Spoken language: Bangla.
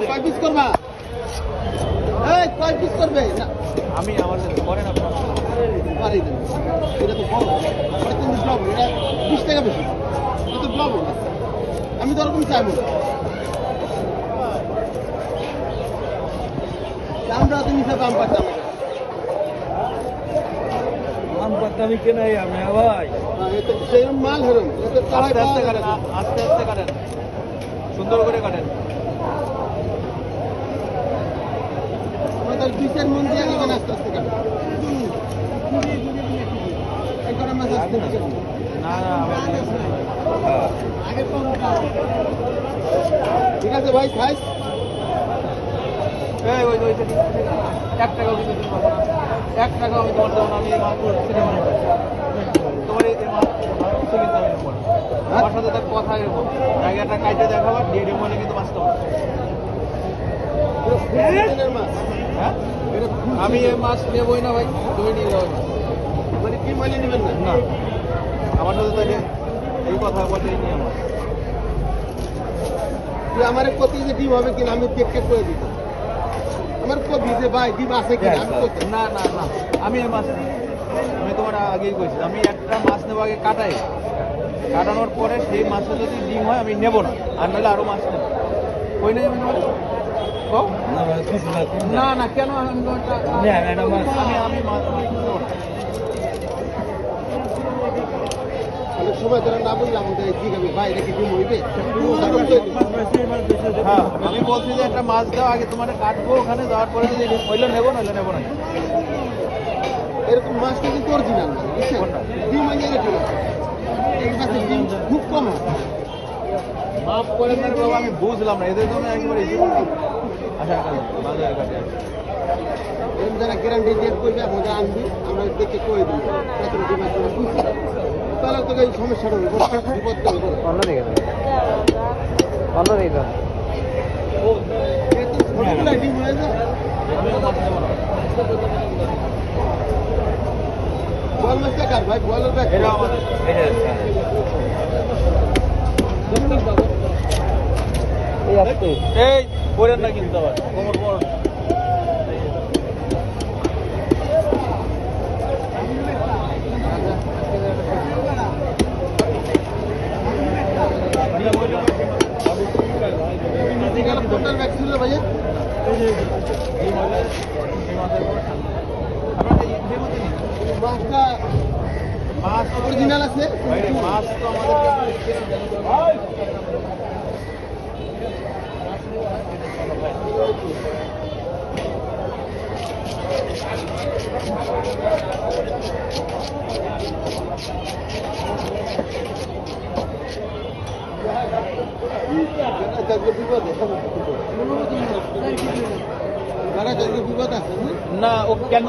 কয় পিস করবা? এই কয় পিস করবে? না আমি আমার করেন আপনার পারি না। এটা তো বড়, এটা কিন্তু ডবল, এটা 20 টাকা বেশি, এটা তো ডবল। আমি তো ওরকম চাইবো না। আমরা তো নিচে দাম পাচ্ছি আম পাতা আমি কেনাই আমি ভাই সেরকম মাল হেরম আস্তে আস্তে কাটেন আস্তে আস্তে কাটেন সুন্দর করে কাটেন আমাদের পিসের মন দিয়ে নেবেন আস্তে আস্তে কাটেন না না ঠিক আছে ভাই খাইস এই ওই 1 টাকাও কিন্তু 1 টাকাও আমি তোমার দেবো না আমি এই মাল পুরো কিনে নেবো তোমার এই মাল কিছু কিনতে হবে না আমার সাথে তার কথা এরকম জায়গাটা কাইটে দেখাবার ডেডি মনে কিন্তু বাঁচতে হবে হ্যাঁ আমি এই মাছ নেবই না ভাই তুমি নিয়ে যাও মানে কি মাইনে নেবেন না না আমার সাথে তাকে এই কথা বলতে নিয়ে আমার তুই আমার প্রতি যে ডিম হবে কিনা আমি চেক করে দিত আমার কবি যে ভাই ডিম আছে কিনা আমি করতে না না না আমি এই মাছ নিই আমি তোমার আগেই কইছি আমি একটা মাছ নেবো আগে কাটাই কাটানোর পরে সেই মাছে যদি ডিম হয় আমি নেবো না আর নাহলে আরও মাছ নেবো কই না না না কেন আমি আমি মাছ নেবো না অনেক সময় ধরে না বললাম ঠিক আছে ভাই এটা কি ডিম হইবে হ্যাঁ আমি বলছি যে একটা মাছ দাও আগে তোমার কাটবো ওখানে যাওয়ার পরে যদি হইলে নেবো নাহলে নেবো না এরকম মাছটা কিন্তু অরিজিনাল না বুঝছেন ডিম আনিয়ে রেখে এই মাছের ডিম খুব কম হয় মাফ করে দেন বাবা আমি বুঝলাম না এদের জন্য একবারে আশা করি বাজার কাটে এরকম যারা গ্যারান্টি দিয়ে করবে মজা আনবি আমরা দেখে করে দিই এতটা ডিম আছে বুঝছি তাহলে তোকে এই সমস্যাটা হবে বিপদটা হবে অন্য দিকে অন্য দিকে ছোটগুলা ডিম হয়ে যায় বল মাছটা কার ভাই বলের ব্যাগ এটা আমাদের এই করেন না কিন্তু আবার কোমর বড় কোনটার ব্যাগ ছিল ভাই মাছটা মাছ অরিজিনাল আছে মাছ তো আমাদের বিপদ আছে না ও কেন